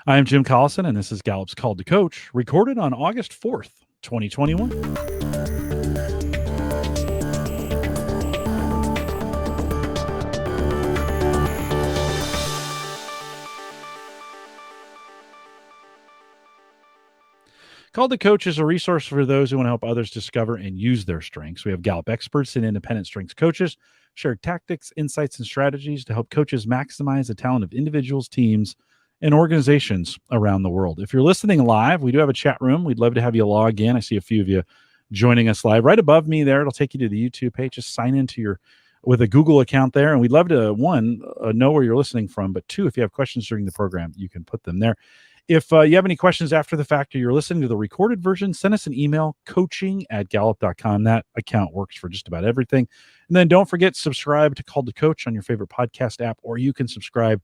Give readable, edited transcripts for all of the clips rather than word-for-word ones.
I'm Jim Collison, and this is Gallup's Call to Coach, recorded on August 4th, 2021. Call to Coach is a resource for those who want to help others discover and use their strengths. We have Gallup experts and independent strengths coaches share tactics, insights, and strategies to help coaches maximize the talent of individuals, teams, and organizations around the world. If you're listening live, we do have a chat room. We'd love to have you log in. I see a few of you joining us live. Right above me there, it'll take you to the YouTube page. Just sign into with a Google account there. And we'd love to, one, know where you're listening from, but two, if you have questions during the program, you can put them there. If you have any questions after the fact or you're listening to the recorded version, send us an email, coaching@gallup.com. That account works for just about everything. And then don't forget, subscribe to Call to Coach on your favorite podcast app, or you can subscribe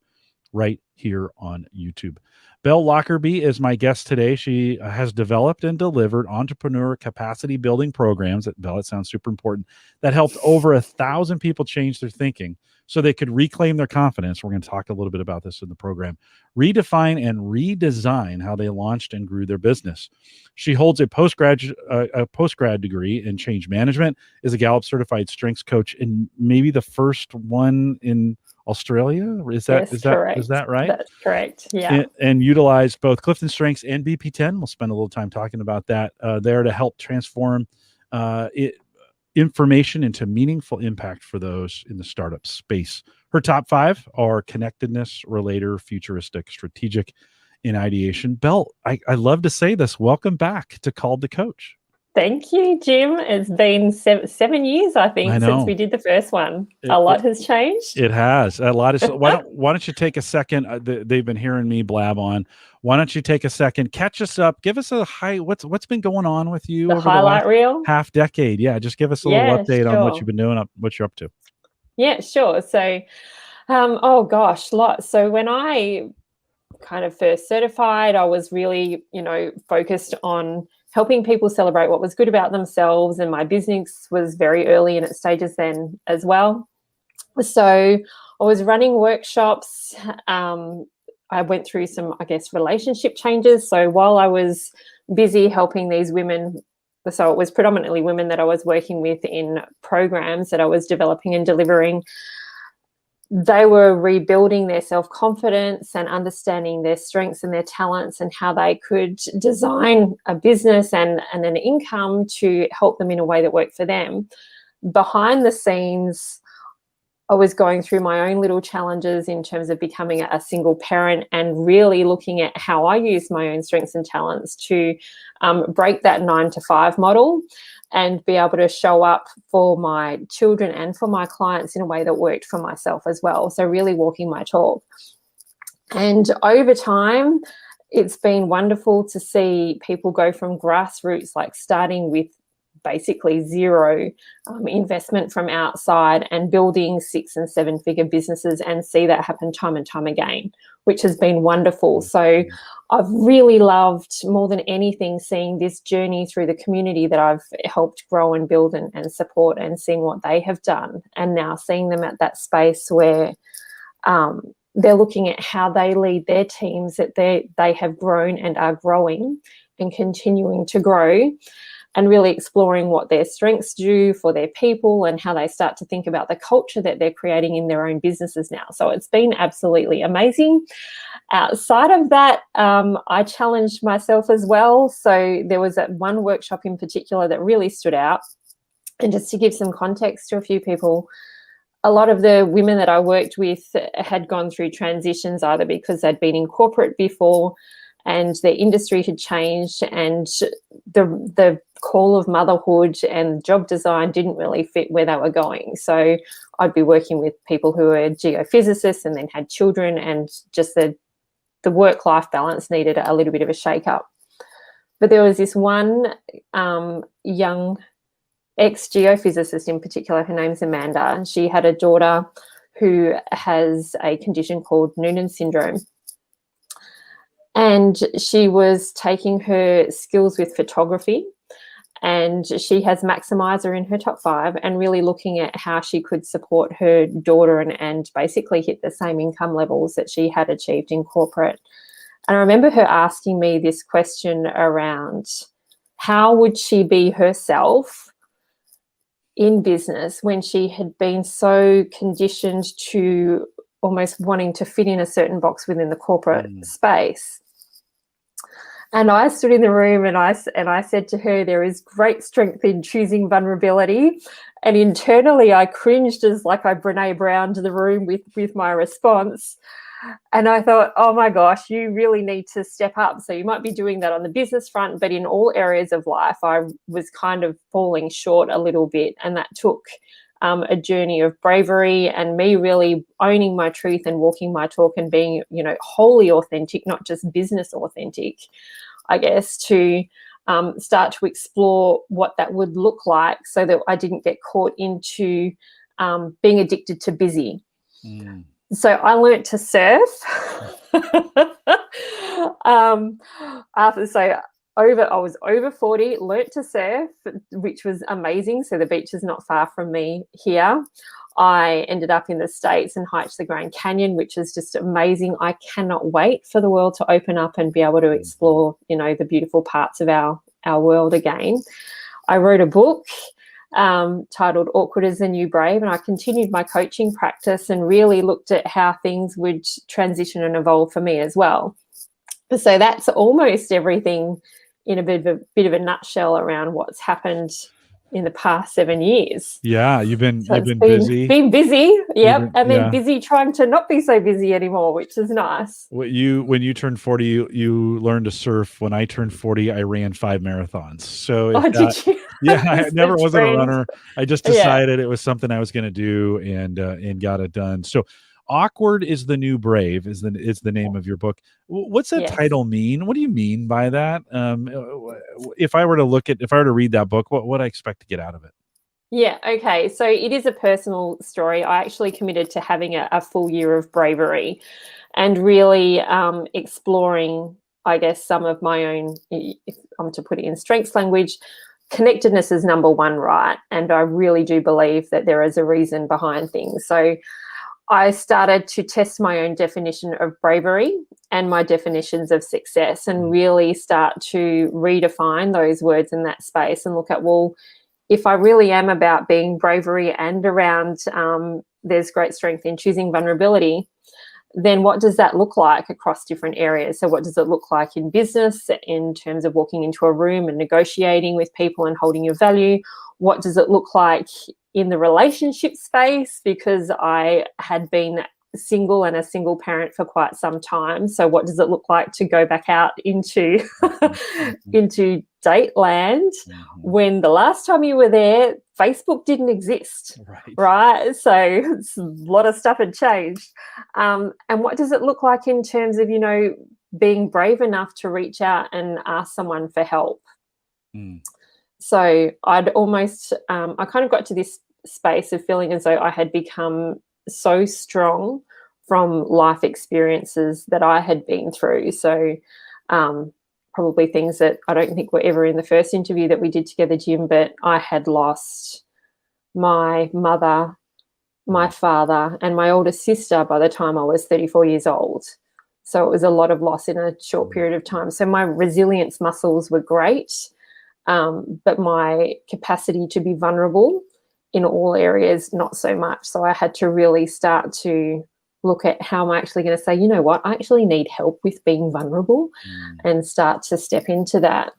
right here on YouTube. Belle Lockerby is my guest today. She has developed and delivered entrepreneur capacity building programs at Belle. It sounds super important. That helped over 1,000 people change their thinking so they could reclaim their confidence. We're going to talk a little bit about this in the program. Redefine and redesign how they launched and grew their business. She holds a postgrad degree in change management, is a Gallup-Certified strengths coach, and maybe the first one in Australia. Is that right? That's correct. Yeah. And utilized both CliftonStrengths and BP10. We'll spend a little time talking about that there to help transform information into meaningful impact for those in the startup space. Her top 5 are connectedness, relator, futuristic, strategic, and ideation. Belle, I love to say this. Welcome back to Call to Coach. Thank you, Jim. It's been 7 years, I think, since we did the first one. A lot has changed. It has. A lot is. Why don't you take a second? They've been hearing me blab on. Why don't you take a second, catch us up, give us a what's been going on with you over highlight the reel half decade? Yeah, just give us a little update on what you've been doing, what you're up to. Yeah, sure. So, lots. So when I kind of first certified, I was really, focused on helping people celebrate what was good about themselves, and my business was very early in its stages then as well. So I was running workshops. I went through some, relationship changes. So while I was busy helping these women, so it was predominantly women that I was working with in programs that I was developing and delivering, they were rebuilding their self-confidence and understanding their strengths and their talents and how they could design a business and an income to help them in a way that worked for them. Behind the scenes, I was going through my own little challenges in terms of becoming a single parent and really looking at how I use my own strengths and talents to break that 9-to-5 model and be able to show up for my children and for my clients in a way that worked for myself as well. So really walking my talk. And over time, it's been wonderful to see people go from grassroots, like starting with basically zero investment from outside and building 6- and 7-figure businesses, and see that happen time and time again, which has been wonderful. So I've really loved, more than anything, seeing this journey through the community that I've helped grow and build and support, and seeing what they have done, and now seeing them at that space where they're looking at how they lead their teams, that they have grown and are growing and continuing to grow, and really exploring what their strengths do for their people and how they start to think about the culture that they're creating in their own businesses now. So it's been absolutely amazing. Outside of that, I challenged myself as well. So there was that one workshop in particular that really stood out. And just to give some context to a few people, a lot of the women that I worked with had gone through transitions, either because they'd been in corporate before and their industry had changed, and the call of motherhood and job design didn't really fit where they were going. So I'd be working with people who were geophysicists and then had children, and just the work-life balance needed a little bit of a shake-up. But there was this one young ex-geophysicist in particular, her name's Amanda, and she had a daughter who has a condition called Noonan syndrome. And she was taking her skills with photography, and she has Maximizer in her top 5, and really looking at how she could support her daughter and basically hit the same income levels that she had achieved in corporate. And I remember her asking me this question around how would she be herself in business when she had been so conditioned to almost wanting to fit in a certain box within the corporate space. And I stood in the room and I said to her, there is great strength in choosing vulnerability. And internally I cringed as like I Brene Browned the room with my response. And I thought, oh my gosh, you really need to step up. So you might be doing that on the business front, but in all areas of life, I was kind of falling short a little bit. And that took a journey of bravery and me really owning my truth and walking my talk and being, wholly authentic, not just business authentic, I guess, to start to explore what that would look like so that I didn't get caught into being addicted to busy. So I learnt to surf. I was over 40, learnt to surf, which was amazing. So the beach is not far from me here. I ended up in the States and hiked the Grand Canyon, which is just amazing. I cannot wait for the world to open up and be able to explore, the beautiful parts of our world again. I wrote a book titled Awkward is the New Brave, and I continued my coaching practice and really looked at how things would transition and evolve for me as well. So that's almost everything in a bit of a nutshell around what's happened in the past 7 years. Yeah, you've been busy. Been busy, yep, and then busy trying to not be so busy anymore, which is nice. When you turned 40, you learned to surf. When I turned 40, I ran 5 marathons. So did you? Yeah, I never wasn't a runner. I just decided it was something I was going to do and got it done. So Awkward is the New Brave is the name of your book. What's that title mean? What do you mean by that? If I were to read that book, what would I expect to get out of it? Yeah, okay. So it is a personal story. I actually committed to having a full year of bravery and really exploring, I guess, some of my own, if I'm to put it in strengths language, connectedness is number one, right? And I really do believe that there is a reason behind things. So I started to test my own definition of bravery and my definitions of success and really start to redefine those words in that space and look at, well, if I really am about being bravery and around there's great strength in choosing vulnerability, then what does that look like across different areas? So what does it look like in business in terms of walking into a room and negotiating with people and holding your value? What does it look like in the relationship space? Because I had been single and a single parent for quite some time. So what does it look like to go back out into into date land when the last time you were there, Facebook didn't exist, right? So a lot of stuff had changed. And what does it look like in terms of, being brave enough to reach out and ask someone for help? So I'd almost, I kind of got to this space of feeling as though I had become so strong from life experiences that I had been through. So probably things that I don't think were ever in the first interview that we did together, Jim, but I had lost my mother, my father, and my older sister by the time I was 34 years old. So it was a lot of loss in a short period of time. So my resilience muscles were great, but my capacity to be vulnerable in all areas, not so much. So I had to really start to look at how I'm actually going to say, you know what, I actually need help with being vulnerable and start to step into that.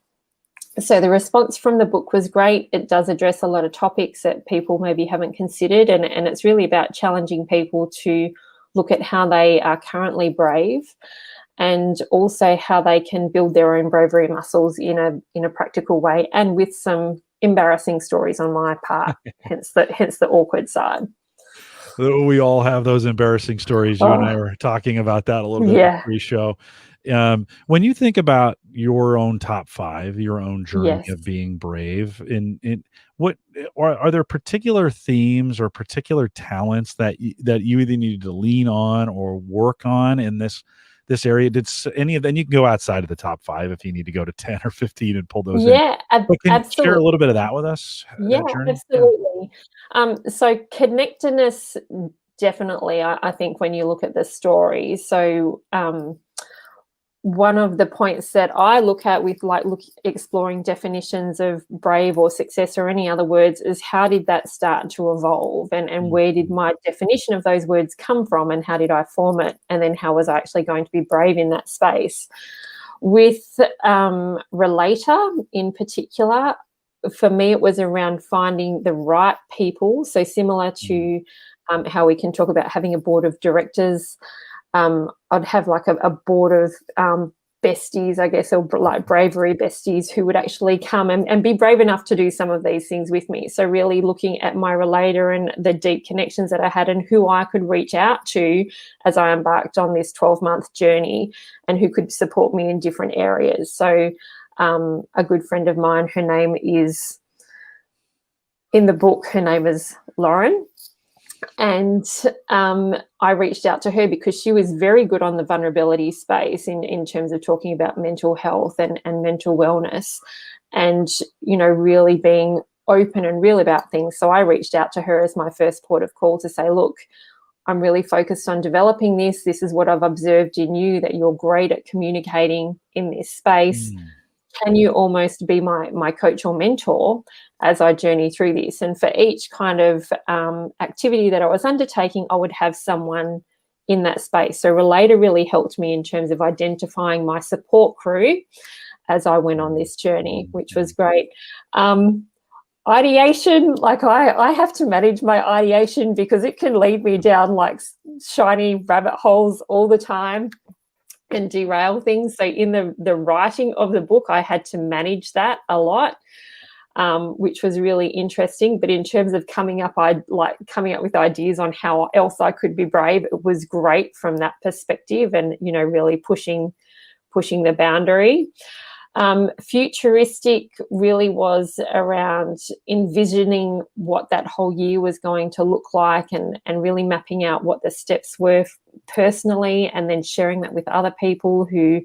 So the response from the book was great. It does address a lot of topics that people maybe haven't considered, and it's really about challenging people to look at how they are currently brave and also how they can build their own bravery muscles in a practical way and with some embarrassing stories on my part, hence the awkward side. We all have those embarrassing stories. You and I were talking about that a little bit pre-show. When you think about your own top 5, your own journey of being brave, in what are there particular themes or particular talents that you either needed to lean on or work on in this area? Did any of them? You can go outside of the top 5 if you need to go to 10 or 15 and pull those in. But can you share a little bit of that with us? Absolutely. So connectedness, definitely, I think when you look at the story. So one of the points that I look at with exploring definitions of brave or success or any other words is how did that start to evolve, and where did my definition of those words come from, and how did I form it, and then how was I actually going to be brave in that space. With Relator in particular, for me it was around finding the right people. So similar to how we can talk about having a board of directors, I'd have like a board of besties, I guess, or like Bravery besties who would actually come and be brave enough to do some of these things with me. So really looking at my Relator and the deep connections that I had and who I could reach out to as I embarked on this 12-month journey, and who could support me in different areas. So a good friend of mine, her name is, in the book, her name is Lauren. And I reached out to her because she was very good on the vulnerability space in terms of talking about mental health and mental wellness, and, you know, really being open and real about things. So I reached out to her as my first port of call to say, look, I'm really focused on developing this. This is what I've observed in you, that you're great at communicating in this space. Can you almost be my coach or mentor as I journey through this? And for each kind of activity that I was undertaking, I would have someone in that space. So Relator really helped me in terms of identifying my support crew as I went on this journey, which was great. Ideation, like I have to manage my ideation because it can lead me down like shiny rabbit holes all the time and derail things. So in the writing of the book, I had to manage that a lot, which was really interesting. But in terms of coming up with ideas on how else I could be brave, it was great from that perspective, and, you know, really pushing the boundary. Futuristic really was around envisioning what that whole year was going to look like, and really mapping out what the steps were personally, and then sharing that with other people who,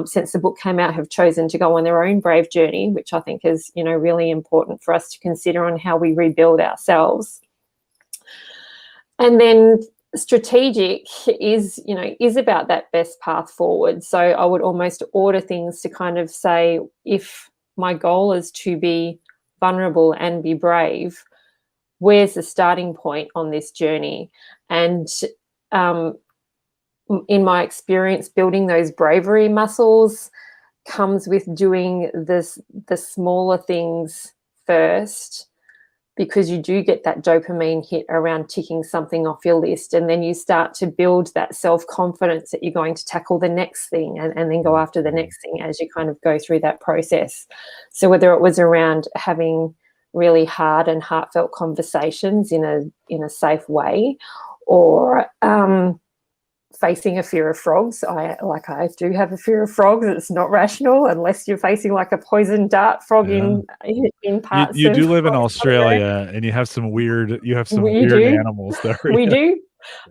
since the book came out, have chosen to go on their own brave journey, which I think is, you know, really important for us to consider on how we rebuild ourselves. And then strategic is about that best path forward. So I would almost order things to kind of say, if my goal is to be vulnerable and be brave, where's the starting point on this journey? And in my experience, building those bravery muscles comes with doing the smaller things first, because you do get that dopamine hit around ticking something off your list, and then you start to build that self-confidence that you're going to tackle the next thing, and then go after the next thing as you kind of go through that process. So whether it was around having really hard and heartfelt conversations in a safe way, or facing a fear of frogs. I do have a fear of frogs. It's not rational unless you're facing like a poison dart frog in parts. You do live in Australia, and you have some weird animals there. We do.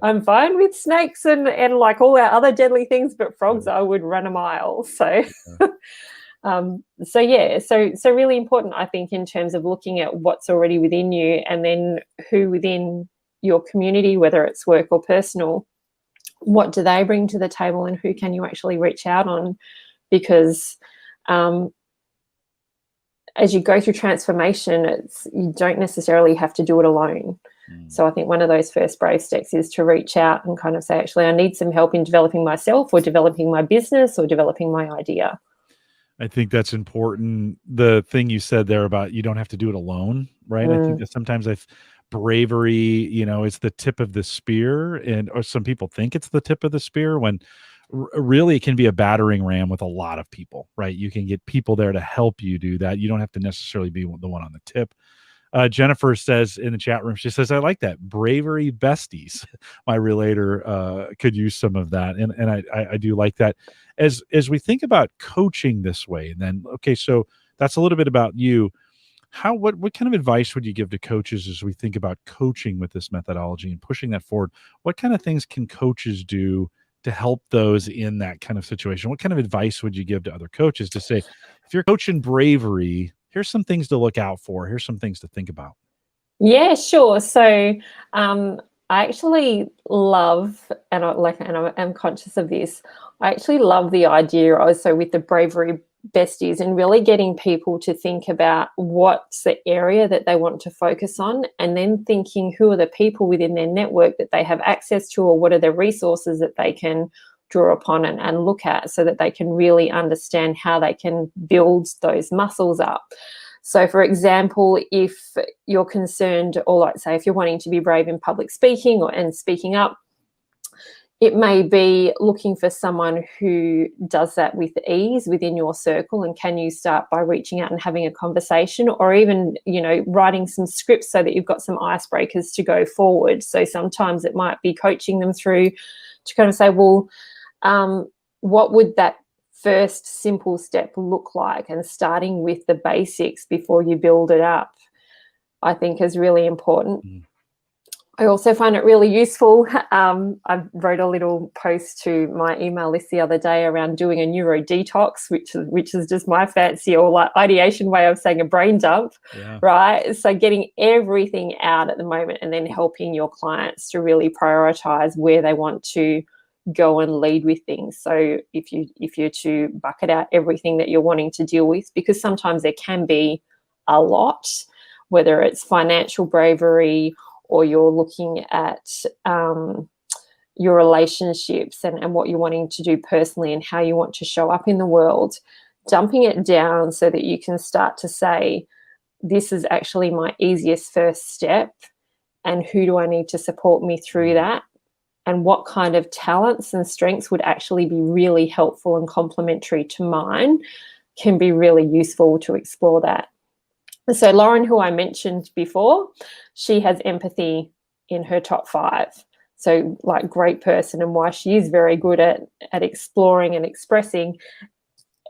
I'm fine with snakes and like all our other deadly things, but frogs, I would run a mile. So so really important, I think, in terms of looking at what's already within you, and then who within your community, whether it's work or personal, what do they bring to the table, and who can you actually reach out on? Because as you go through transformation, you don't necessarily have to do it alone. So I think one of those first brave steps is to reach out and kind of say, actually, I need some help in developing myself, or developing my business, or developing my idea. I think that's important. The thing you said there about you don't have to do it alone, right? I think that sometimes bravery, you know, it's the tip of the spear, or some people think it's the tip of the spear, when really it can be a battering ram with a lot of people, right? You can get people there to help you do that. You don't have to necessarily be the one on the tip. Jennifer says in the chat room, she says, I like that. Bravery besties. My Relator could use some of that. And I do like that. As we think about coaching this way, then, okay, so that's a little bit about you. What kind of advice would you give to coaches as we think about coaching with this methodology and pushing that forward? What kind of things can coaches do to help those in that kind of situation? What kind of advice would you give to other coaches to say, if you're coaching bravery, here's some things to look out for, here's some things to think about? Yeah, sure. So I I actually love, and I'm conscious of this, I actually love the idea also with the Bravery besties and really getting people to think about what's the area that they want to focus on, and then thinking who are the people within their network that they have access to, or what are the resources that they can draw upon and look at, so that they can really understand how they can build those muscles up. So, for example, if you're concerned, or like say, if you're wanting to be brave in public speaking and speaking up, it may be looking for someone who does that with ease within your circle, and can you start by reaching out and having a conversation, or even, writing some scripts so that you've got some icebreakers to go forward. So sometimes it might be coaching them through to kind of say, well, what would that first simple step look like, and starting with the basics before you build it up, I think is really important. I also find it really useful. I wrote a little post to my email list the other day around doing a neuro detox, which is just my fancy or like ideation way of saying a brain dump, right? So getting everything out at the moment, and then helping your clients to really prioritize where they want to go and lead with things. So if you're to bucket out everything that you're wanting to deal with, because sometimes there can be a lot, whether it's financial bravery, or you're looking at your relationships and what you're wanting to do personally and how you want to show up in the world, dumping it down so that you can start to say, this is actually my easiest first step, and who do I need to support me through that? And what kind of talents and strengths would actually be really helpful and complementary to mine, can be really useful to explore that. So Lauren, who I mentioned before, she has empathy in her top 5. So like, great person, and why she is very good at exploring and expressing.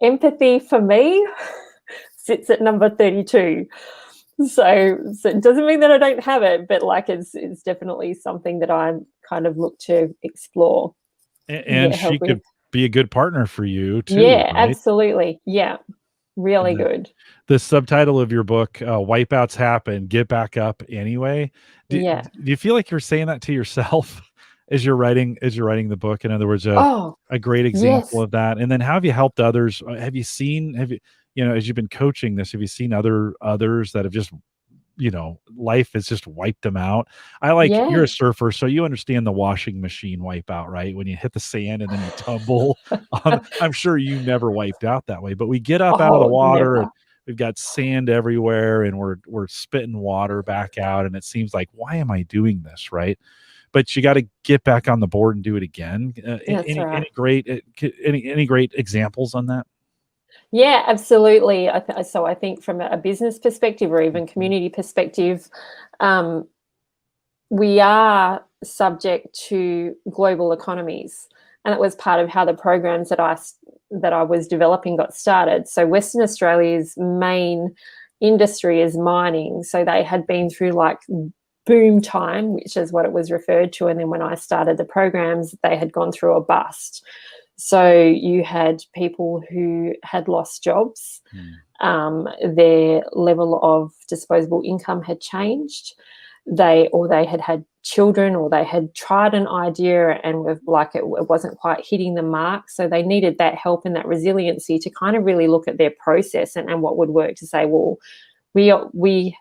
Empathy for me sits at number 32. So it doesn't mean that I don't have it, but like it's definitely something that I kind of look to explore. And she could be a good partner for you too. Yeah, right? Absolutely. Yeah, really good. The subtitle of your book, Wipeouts Happen, Get Back Up Anyway. Do you feel like you're saying that to yourself as you're writing the book? In other words, a great example of that. And then how have you helped others? Have you seen, as you've been coaching this, have you seen others that have just, life has just wiped them out? You're a surfer, so you understand the washing machine wipeout, right? When you hit the sand and then you tumble I'm sure you never wiped out that way, but we get up out of the water and we've got sand everywhere, and we're spitting water back out, and it seems like, why am I doing this, right? But you got to get back on the board and do it again. Any great examples on that? Yeah, absolutely. So I think from a business perspective, or even community perspective, we are subject to global economies, and it was part of how the programs that I was developing got started. So Western Australia's main industry is mining, so they had been through like boom time, which is what it was referred to, and then when I started the programs, they had gone through a bust. So you had people who had lost jobs, their level of disposable income had changed, they had children, or they had tried an idea and it wasn't quite hitting the mark. So they needed that help and that resiliency to kind of really look at their process and what would work, to say, well, we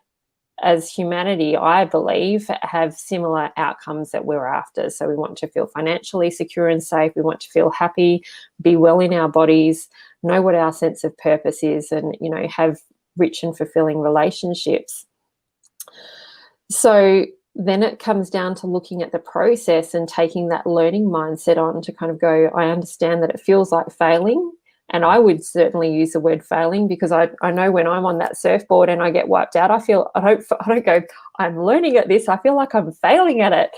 as humanity, I believe, have similar outcomes that we're after. So we want to feel financially secure and safe. We want to feel happy, be well in our bodies, know what our sense of purpose is, and, have rich and fulfilling relationships. So then it comes down to looking at the process and taking that learning mindset on to kind of go, I understand that it feels like failing. And I would certainly use the word failing, because I know when I'm on that surfboard and I get wiped out, I don't go, I'm learning at this. I feel like I'm failing at it.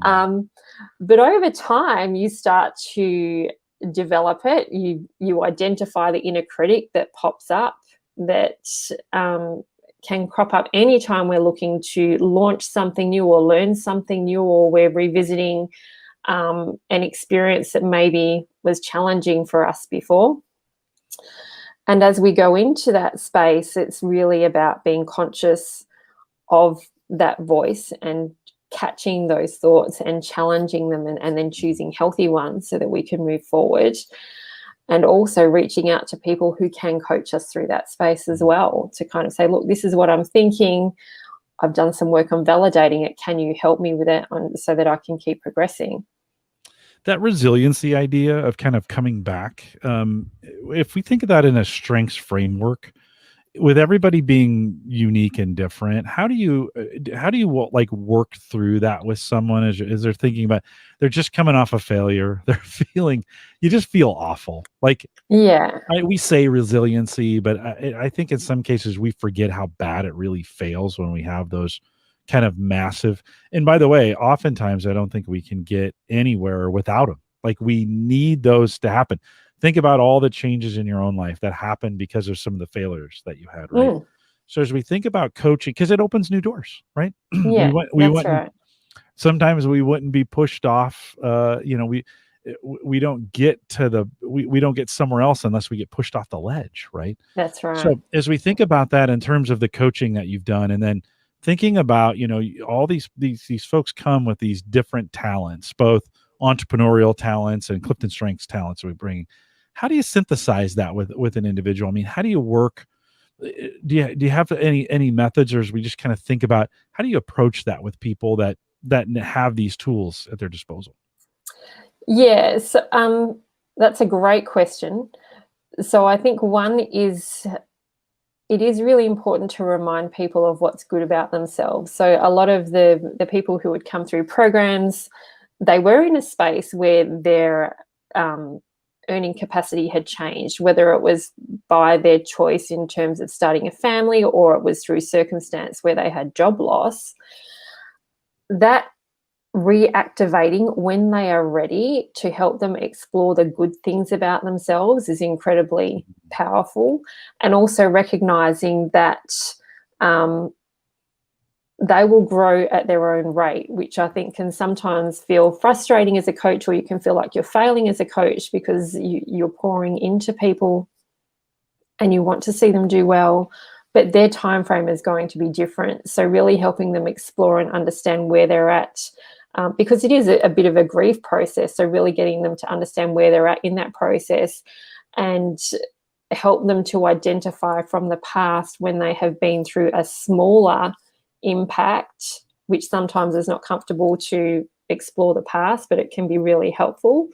But over time, you start to develop it. You identify the inner critic that pops up, that can crop up anytime we're looking to launch something new or learn something new, or we're revisiting an experience that maybe was challenging for us before. And as we go into that space, it's really about being conscious of that voice and catching those thoughts and challenging them, and then choosing healthy ones so that we can move forward. And also reaching out to people who can coach us through that space as well, to kind of say, look, this is what I'm thinking. I've done some work on validating it. Can you help me with it so that I can keep progressing? That resiliency idea of kind of coming back, if we think of that in a strengths framework, with everybody being unique and different, how do you like work through that with someone as they're thinking about, they're just coming off a failure, they're feeling, you just feel awful. Like, Yeah. we say resiliency, but I think in some cases we forget how bad it really fails when we have those kind of massive. And by the way, oftentimes I don't think we can get anywhere without them. Like, we need those to happen. Think about all the changes in your own life that happened because of some of the failures that you had, right? So as we think about coaching, because it opens new doors, right? Yeah, we that's went. right. Sometimes we wouldn't be pushed off. We don't get to we don't get somewhere else unless we get pushed off the ledge, right? That's right. So as we think about that in terms of the coaching that you've done, and then thinking about, all these folks come with these different talents, both entrepreneurial talents and CliftonStrengths talents that we bring. How do you synthesize that with an individual? I mean, how do you work? Do you have any methods, or as we just kind of think about, how do you approach that with people that have these tools at their disposal? Yes, that's a great question. So I think one is, it is really important to remind people of what's good about themselves. So a lot of the people who would come through programs, they were in a space where their earning capacity had changed, whether it was by their choice in terms of starting a family, or it was through circumstance where they had job loss. That reactivating when they are ready to help them explore the good things about themselves is incredibly powerful. And also recognizing that they will grow at their own rate, which I think can sometimes feel frustrating as a coach, or you can feel like you're failing as a coach because you're pouring into people and you want to see them do well, but their time frame is going to be different. So really helping them explore and understand where they're at, because it is a bit of a grief process. So really getting them to understand where they're at in that process, and help them to identify from the past when they have been through a smaller impact, which sometimes is not comfortable to explore the past, but it can be really helpful,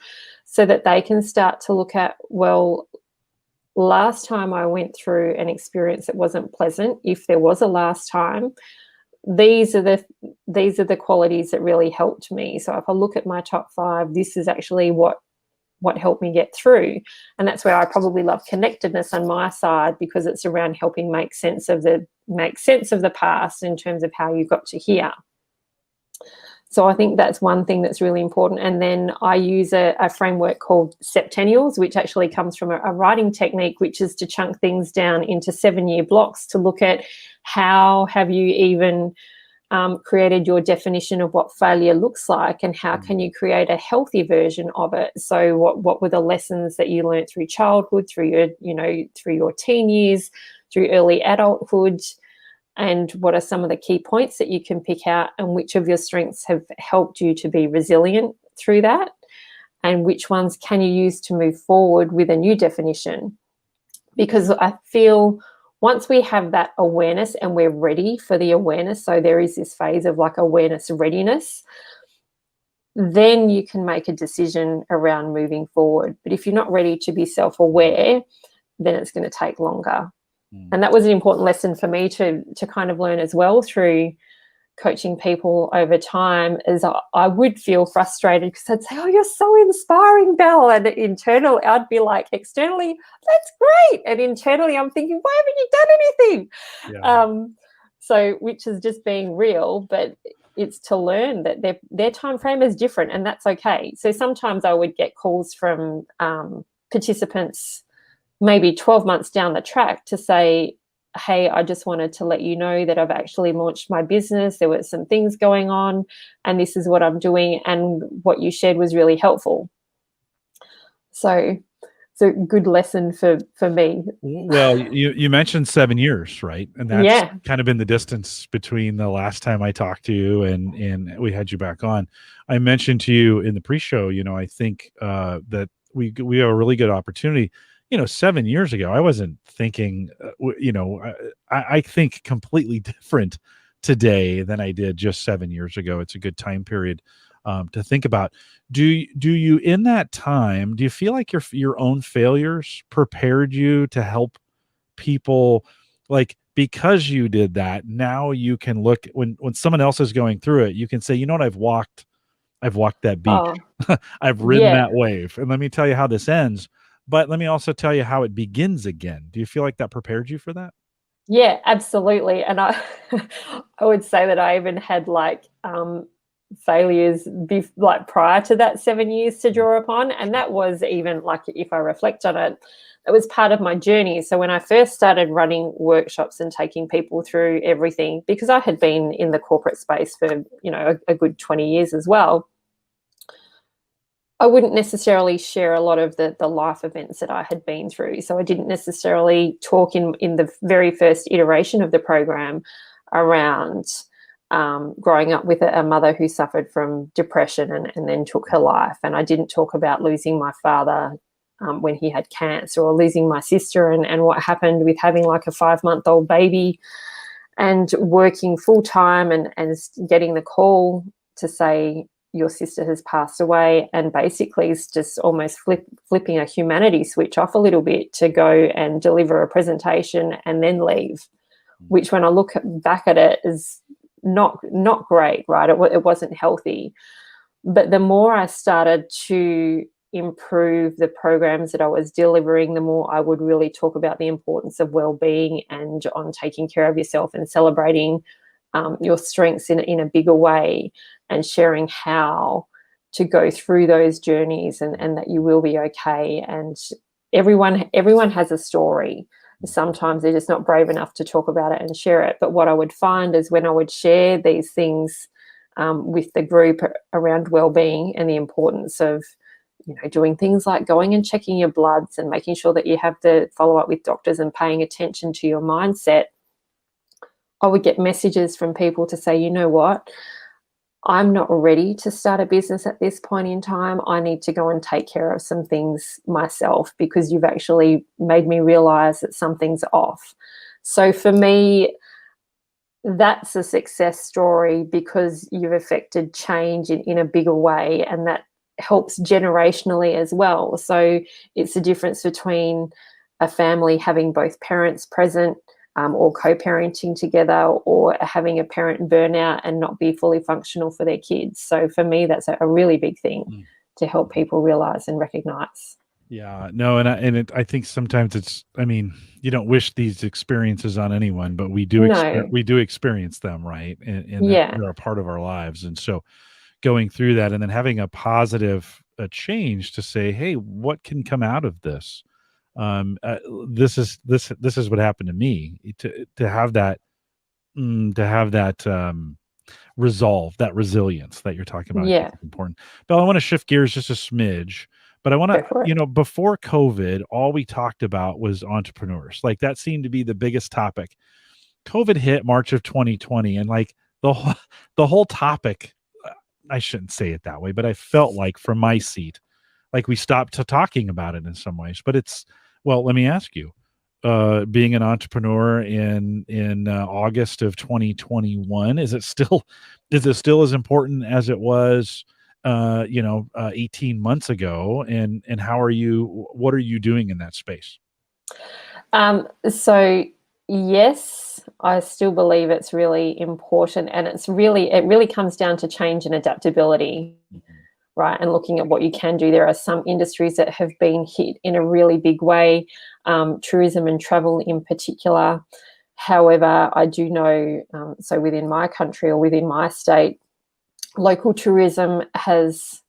so that they can start to look at, well, last time I went through an experience that wasn't pleasant, if there was a last time, these are the qualities that really helped me. So if I look at my top 5, this is actually what helped me get through. And that's where I probably love connectedness on my side, because it's around helping make sense of the past in terms of how you got to here. So I think that's one thing that's really important. And then I use a framework called septennials, which actually comes from a writing technique, which is to chunk things down into 7-year blocks to look at how have you even created your definition of what failure looks like, and how can you create a healthy version of it. So what were the lessons that you learned through childhood, through your teen years, through early adulthood, and what are some of the key points that you can pick out, and which of your strengths have helped you to be resilient through that, and which ones can you use to move forward with a new definition. Because I feel once we have that awareness and we're ready for the awareness, so there is this phase of like awareness readiness, then you can make a decision around moving forward. But if you're not ready to be self-aware, then it's going to take longer. And that was an important lesson for me to kind of learn as well through coaching people over time, is I would feel frustrated because I'd say, oh, you're so inspiring, Belle. And internally, I'd be like, externally, that's great. And internally, I'm thinking, why haven't you done anything? Yeah. So which is just being real, but it's to learn that their time frame is different, and that's okay. So sometimes I would get calls from participants maybe 12 months down the track to say, hey, I just wanted to let you know that I've actually launched my business. There were some things going on, and this is what I'm doing, and what you shared was really helpful. So a good lesson for me. Well, you mentioned 7 years, right? And that's Yeah. kind of been the distance between the last time I talked to you and we had you back on. I mentioned to you in the pre-show, I think that we have a really good opportunity. 7 years ago, I wasn't thinking, I think completely different today than I did just 7 years ago. It's a good time period to think about. Do you in that time, do you feel like your own failures prepared you to help people, like, because you did that, now you can look when someone else is going through it, you can say, you know what, I've walked that beach. Oh, I've ridden yeah. that wave, and let me tell you how this ends, but let me also tell you how it begins again. Do you feel like that prepared you for that? Yeah, absolutely. And I I would say that I even had failures like prior to that 7 years to draw upon. And that was, even like, if I reflect on it, it was part of my journey. So when I first started running workshops and taking people through everything, because I had been in the corporate space for, a good 20 years as well, I wouldn't necessarily share a lot of the life events that I had been through. So I didn't necessarily talk in the very first iteration of the program around growing up with a mother who suffered from depression and then took her life. And I didn't talk about losing my father when he had cancer, or losing my sister and what happened with having like a 5-month-old baby and working full time and getting the call to say, your sister has passed away, and basically it's just almost flipping a humanity switch off a little bit to go and deliver a presentation and then leave, which when I look back at it is not great, right? It wasn't healthy. But the more I started to improve the programs that I was delivering, the more I would really talk about the importance of well-being and on taking care of yourself and celebrating your strengths in a bigger way, and sharing how to go through those journeys and that you will be okay. And everyone has a story. Sometimes they're just not brave enough to talk about it and share it. But what I would find is when I would share these things with the group around well-being and the importance of doing things like going and checking your bloods and making sure that you have the follow-up with doctors and paying attention to your mindset, I would get messages from people to say, you know what, I'm not ready to start a business at this point in time. I need to go and take care of some things myself because you've actually made me realize that something's off. So for me, that's a success story because you've affected change in a bigger way, and that helps generationally as well. So it's the difference between a family having both parents present or co-parenting together, or having a parent burn out and not be fully functional for their kids. So for me, that's a really big thing to help people realize and recognize. Yeah, no, I think sometimes you don't wish these experiences on anyone, but we do No. experience them, right? And Yeah. they're a part of our lives. And so going through that and then having a positive change to say, hey, what can come out of this? This is what happened to me. To have that resolve, that resilience that you're talking about, I think Yeah. is important. Belle, I want to shift gears just a smidge, but I want Go for it. to, before COVID, all we talked about was entrepreneurs. Like that seemed to be the biggest topic. COVID hit March of 2020, and like the whole topic, I shouldn't say it that way, but I felt like from my seat, like we stopped talking about it in some ways. But well, let me ask you, being an entrepreneur in August of 2021, is it still as important as it was 18 months ago? And what are you doing in that space? So yes, I still believe it's really important, and it really comes down to change and adaptability, right? And looking at what you can do. There are some industries that have been hit in a really big way, tourism and travel in particular. However, I do know, so within my country or within my state, local tourism has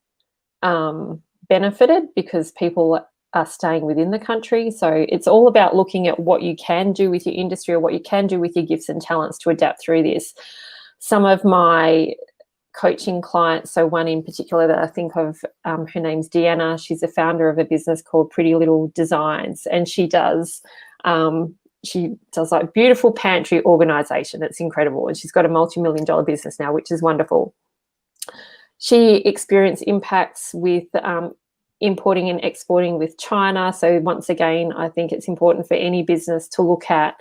benefited because people are staying within the country. So it's all about looking at what you can do with your industry or what you can do with your gifts and talents to adapt through this. Some of my coaching clients. So one in particular that I think of, her name's Deanna. She's the founder of a business called Pretty Little Designs, and she does like beautiful pantry organization. It's incredible. And she's got a multi-million-dollar business now, which is wonderful. She experienced impacts with importing and exporting with China. So once again, I think it's important for any business to look at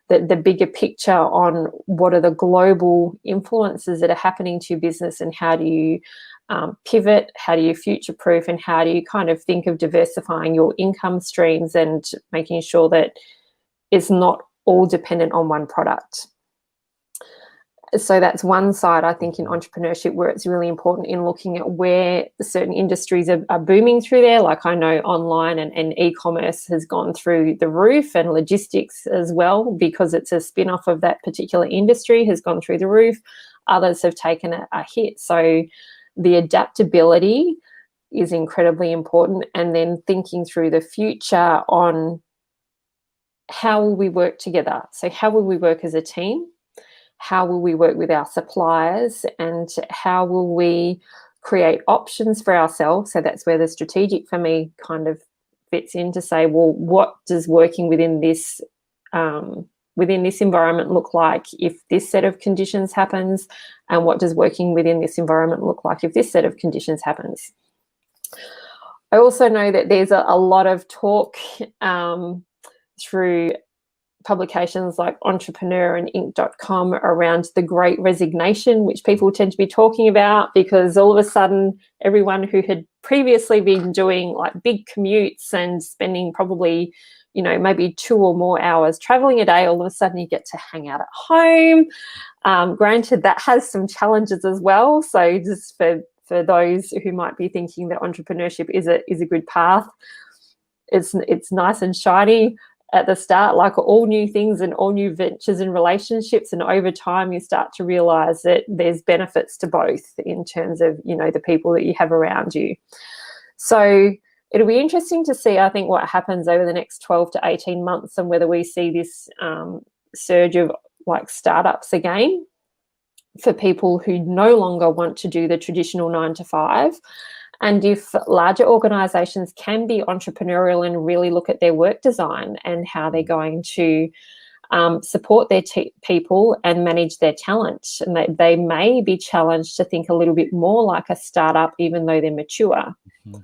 the bigger picture on what are the global influences that are happening to your business, and how do you pivot, how do you future-proof, and how do you kind of think of diversifying your income streams and making sure that it's not all dependent on one product. So that's one side, I think, in entrepreneurship, where it's really important in looking at where certain industries are booming through there. Like I know online and e-commerce has gone through the roof, and logistics as well, because it's a spin-off of that particular industry, has gone through the roof. Others have taken a hit. So the adaptability is incredibly important. And then thinking through the future on how will we work together? So how will we work as a team? How will we work with our suppliers, and how will we create options for ourselves? So that's where the strategic for me kind of fits in, to say, well, what does working within this environment look like if this set of conditions happens, and what does working within this environment look like if this set of conditions happens? I also know that there's a lot of talk through publications like Entrepreneur and Inc.com around the Great Resignation, which people tend to be talking about, because all of a sudden everyone who had previously been doing like big commutes and spending probably, maybe 2 or more hours traveling a day, all of a sudden you get to hang out at home. Granted, that has some challenges as well. So just for those who might be thinking that entrepreneurship is a good path, it's nice and shiny at the start, like all new things and all new ventures and relationships. And over time, you start to realize that there's benefits to both in terms of, the people that you have around you. So it'll be interesting to see, I think, what happens over the next 12 to 18 months, and whether we see this surge of like startups again for people who no longer want to do the traditional 9 to 5. And if larger organisations can be entrepreneurial and really look at their work design and how they're going to support their people and manage their talent, and they may be challenged to think a little bit more like a startup, even though they're mature. Mm-hmm.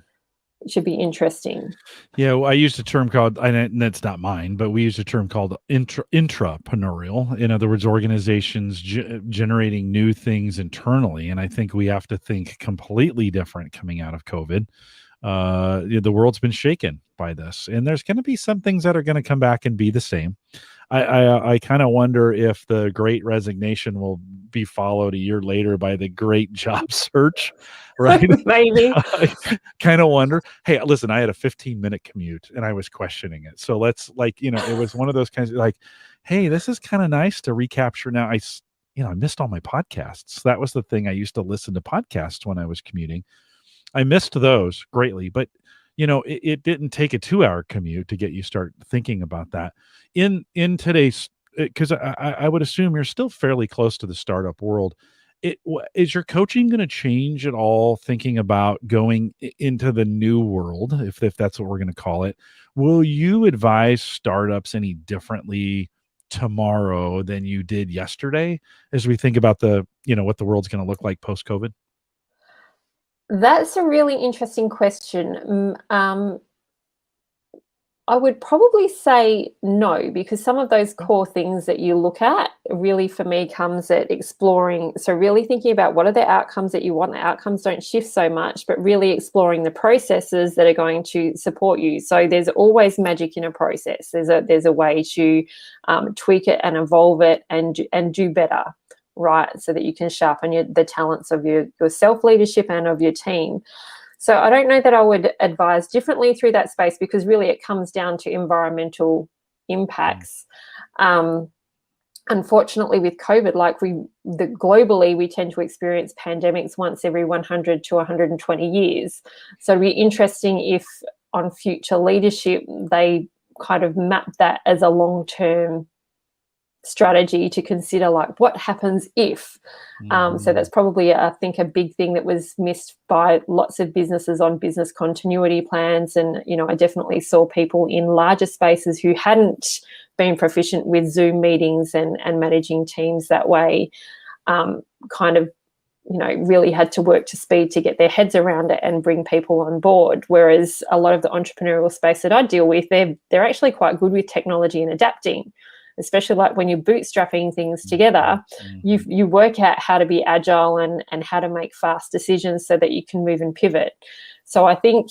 It should be interesting. Yeah, well, I used a term called, and that's not mine, but we used a term called intrapreneurial. In other words, organizations generating new things internally. And I think we have to think completely different coming out of COVID. The world's been shaken by this, and there's going to be some things that are going to come back and be the same. I kind of wonder if the Great Resignation will be followed a year later by the Great Job Search, right? Maybe. I kind of wonder. Hey, listen, I had a 15-minute commute and I was questioning it. So let's it was one of those kinds of like, hey, this is kind of nice to recapture now. I missed all my podcasts. That was the thing. I used to listen to podcasts when I was commuting. I missed those greatly, but it didn't take a 2-hour commute to get you start thinking about that in today's, because I would assume you're still fairly close to the startup world. Is your coaching going to change at all, thinking about going into the new world, if that's what we're going to call it? Will you advise startups any differently tomorrow than you did yesterday, as we think about what the world's going to look like post-COVID? That's a really interesting question. I would probably say no, because some of those core things that you look at really, for me, comes at exploring. So really thinking about what are the outcomes that you want. The outcomes don't shift so much, but really exploring the processes that are going to support you. So there's always magic in a process. There's a way to tweak it and evolve it and do better, right? So that you can sharpen the talents of your self-leadership and of your team. So I don't know that I would advise differently through that space, because really it comes down to environmental impacts. Unfortunately, with COVID, globally, we tend to experience pandemics once every 100 to 120 years. So it'd be interesting if on future leadership, they kind of map that as a long-term strategy to consider, like, what happens if. So that's probably, I think, a big thing that was missed by lots of businesses on business continuity plans. And, you know, I definitely saw people in larger spaces who hadn't been proficient with Zoom meetings and managing teams that way, kind of, you know, really had to work to speed to get their heads around it and bring people on board. Whereas a lot of the entrepreneurial space that I deal with, they're actually quite good with technology and adapting, especially like when you're bootstrapping things together. You work out how to be agile and how to make fast decisions so that you can move and pivot. So I think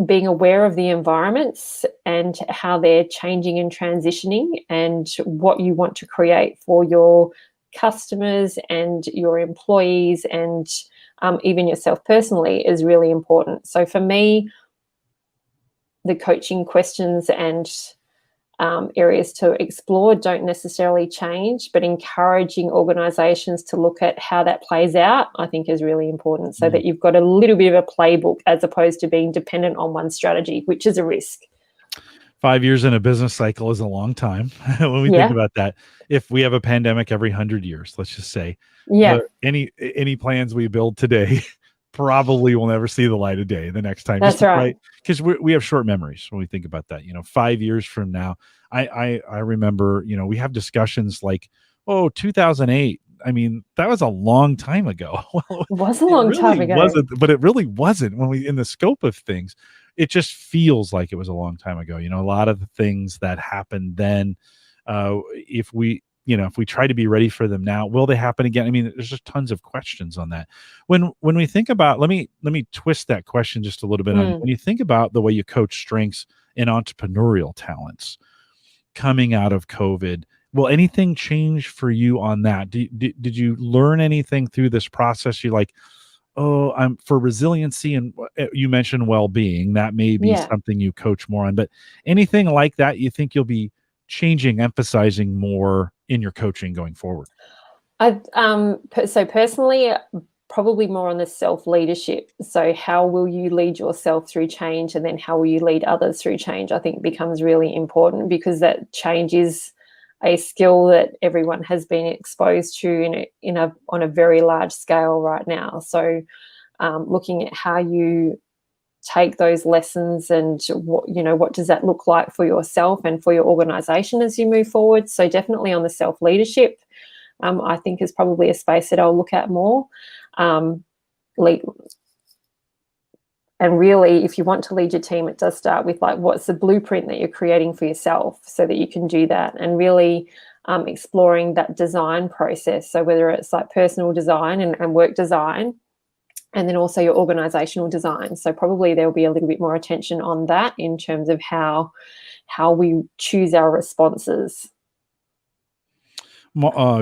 being aware of the environments and how they're changing and transitioning, and what you want to create for your customers and your employees, and even yourself personally, is really important. So for me, the coaching questions and areas to explore don't necessarily change, but encouraging organizations to look at how that plays out, I think, is really important, so that you've got a little bit of a playbook as opposed to being dependent on one strategy, which is a risk. 5 years in a business cycle is a long time when we think about that. If we have a pandemic every 100 years, let's just say, any plans we build today probably will never see the light of day the next time. That's right. Because we have short memories when we think about that. You know, 5 years from now, I remember, you know, we have discussions like, 2008. I mean, that was a long time ago. Well, it was a long time ago. But it really wasn't when in the scope of things. It just feels like it was a long time ago. You know, a lot of the things that happened then, if we try to be ready for them now, will they happen again? I mean, there's just tons of questions on that. When we think about, let me twist that question just a little bit. When you think about the way you coach strengths and entrepreneurial talents coming out of COVID, will anything change for you on that? Did you learn anything through this process? You're like, I'm for resiliency, and you mentioned well-being. That may be something you coach more on, but anything like that you think you'll be changing, emphasizing more in your coaching going forward? So personally, probably more on the self-leadership. So how will you lead yourself through change, and then how will you lead others through change, I think becomes really important, because that change is a skill that everyone has been exposed to on a very large scale right now. So looking at how you take those lessons and what does that look like for yourself and for your organization as you move forward. So definitely on the self-leadership, I think is probably a space that I'll look at more. And really, if you want to lead your team, it does start with, like, what's the blueprint that you're creating for yourself so that you can do that, and really exploring that design process. So whether it's like personal design and work design, and then also your organizational design. So probably there'll be a little bit more attention on that in terms of how we choose our responses.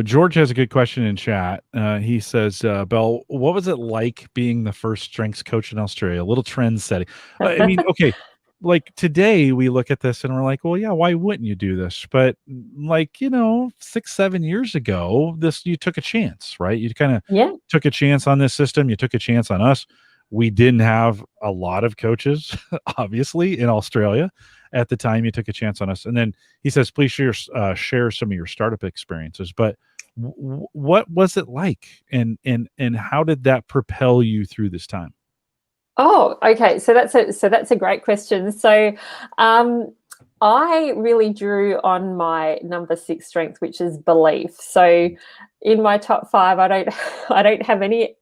George has a good question in chat. He says, Belle, what was it like being the first strengths coach in Australia? A little trend setting. I mean, okay, like today we look at this and we're like, well, yeah, why wouldn't you do this? But like, 6-7 years ago, you took a chance, right? You kind of took a chance on this system. You took a chance on us. We didn't have a lot of coaches, obviously, in Australia at the time. You took a chance on us. And then he says, please share some of your startup experiences. But what was it like? And how did that propel you through this time? Oh, okay. So that's a great question. So I really drew on my number 6 strength, which is belief. So in my top 5, I don't have any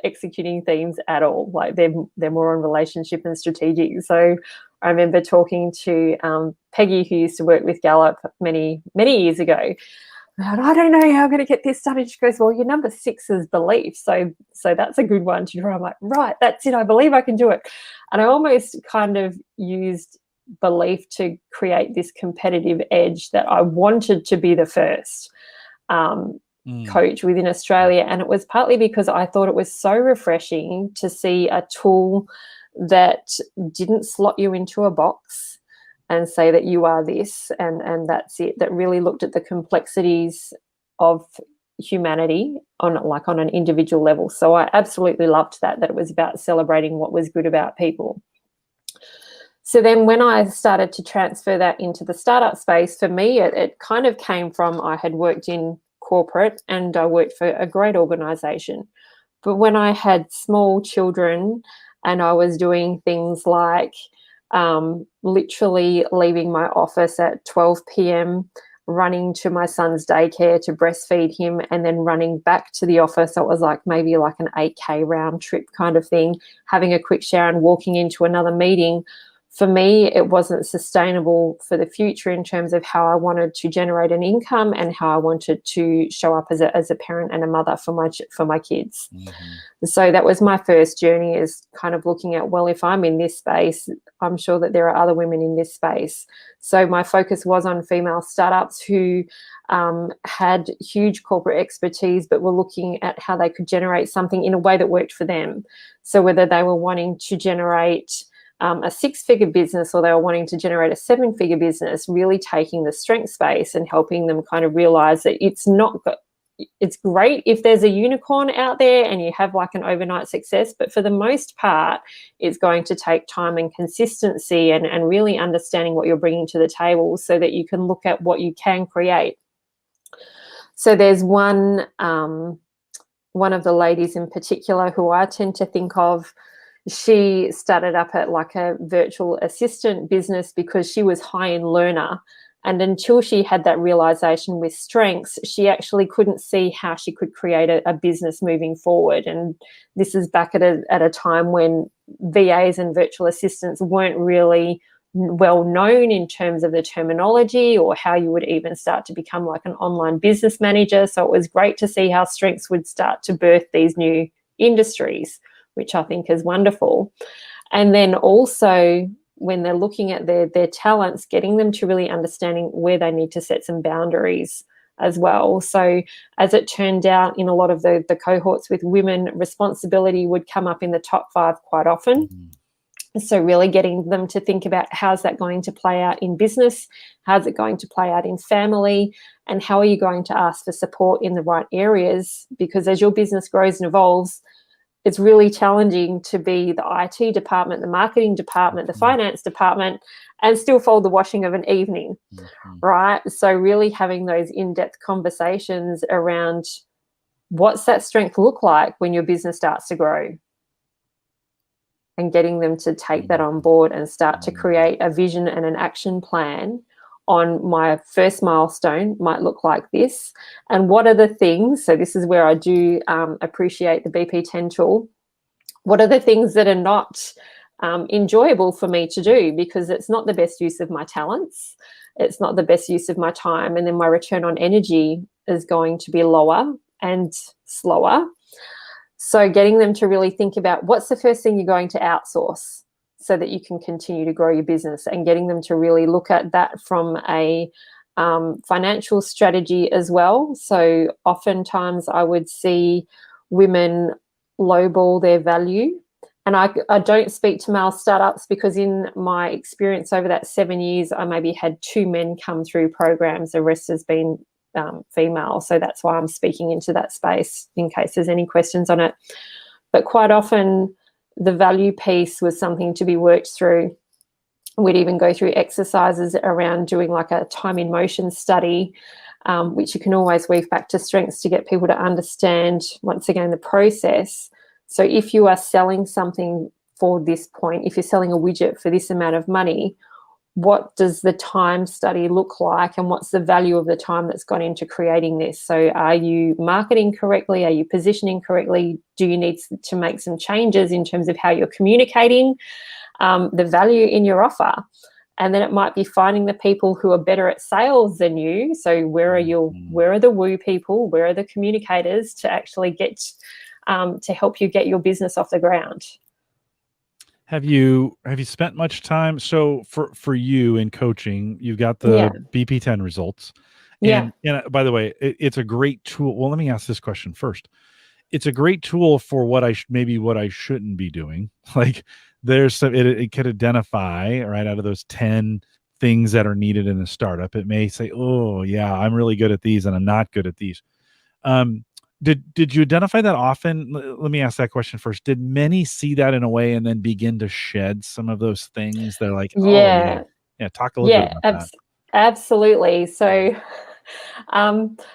executing themes at all. Like they're more on relationship and strategic. So I remember talking to Peggy, who used to work with Gallup many years ago. I don't know how I'm going to get this done. And she goes, well, your number 6 is belief. So that's a good one to draw. I'm like, right, that's it. I believe I can do it. And I almost kind of used belief to create this competitive edge that I wanted to be the first coach within Australia. And it was partly because I thought it was so refreshing to see a tool that didn't slot you into a box and say that you are this and that's it, that really looked at the complexities of humanity on an individual level. So I absolutely loved that it was about celebrating what was good about people. So then when I started to transfer that into the startup space, for me, it kind of came from, I had worked in corporate and I worked for a great organization. But when I had small children and I was doing things like literally leaving my office at 12 p.m., running to my son's daycare to breastfeed him, and then running back to the office. So it was like maybe like an 8K round trip kind of thing, having a quick shower and walking into another meeting. For me, it wasn't sustainable for the future in terms of how I wanted to generate an income and how I wanted to show up as a parent and a mother for my kids. Mm-hmm. So that was my first journey, is kind of looking at, well, if I'm in this space, I'm sure that there are other women in this space. So my focus was on female startups who had huge corporate expertise, but were looking at how they could generate something in a way that worked for them. So whether they were wanting to generate a 6-figure business or they were wanting to generate a 7-figure business, really taking the strength space and helping them kind of realize that it's great if there's a unicorn out there and you have like an overnight success, but for the most part, it's going to take time and consistency and really understanding what you're bringing to the table so that you can look at what you can create. So there's one of the ladies in particular who I tend to think of. She started up at like a virtual assistant business because she was high-end learner. And until she had that realization with strengths, she actually couldn't see how she could create a business moving forward. And this is back at a time when VAs and virtual assistants weren't really well known in terms of the terminology or how you would even start to become like an online business manager. So it was great to see how strengths would start to birth these new industries, which I think is wonderful. And then also when they're looking at their talents, getting them to really understanding where they need to set some boundaries as well. So as it turned out in a lot of the cohorts with women, responsibility would come up in the top 5 quite often. Mm-hmm. So really getting them to think about how's that going to play out in business, how's it going to play out in family, and how are you going to ask for support in the right areas? Because as your business grows and evolves, it's really challenging to be the IT department, the marketing department, the finance department, and still fold the washing of an evening, right? So really having those in-depth conversations around what's that strength look like when your business starts to grow, and getting them to take that on board and start to create a vision and an action plan on my first milestone might look like this. And what are the things, so this is where I do appreciate the BP10 tool, what are the things that are not enjoyable for me to do, because it's not the best use of my talents, it's not the best use of my time, and then my return on energy is going to be lower and slower. So getting them to really think about what's the first thing you're going to outsource so that you can continue to grow your business, and getting them to really look at that from a financial strategy as well. So oftentimes I would see women lowball their value. And I don't speak to male startups because in my experience over that 7 years, I maybe had 2 men come through programs. The rest has been female. So that's why I'm speaking into that space in case there's any questions on it. But quite often the value piece was something to be worked through. We'd even go through exercises around doing like a time in motion study, which you can always weave back to strengths to get people to understand, once again, the process. So if you are selling something for this point, if you're selling a widget for this amount of money, what does the time study look like, and what's the value of the time that's gone into creating this? So are you marketing correctly? Are you positioning correctly? Do you need to make some changes in terms of how you're communicating the value in your offer? And then it might be finding the people who are better at sales than you. So where are the woo people? Where are the communicators to actually get to help you get your business off the ground? Have you spent much time? So for you in coaching, you've got the BP10 results. And by the way, it's a great tool. Well, let me ask this question first. It's a great tool for what I shouldn't be doing. Like there's some, it could identify right out of those 10 things that are needed in a startup. It may say, oh yeah, I'm really good at these and I'm not good at these. Did you identify that often? Let me ask that question first. Did many see that in a way and then begin to shed some of those things? They're like, oh yeah, Yeah, yeah. Talk a little bit yeah, about that. absolutely. So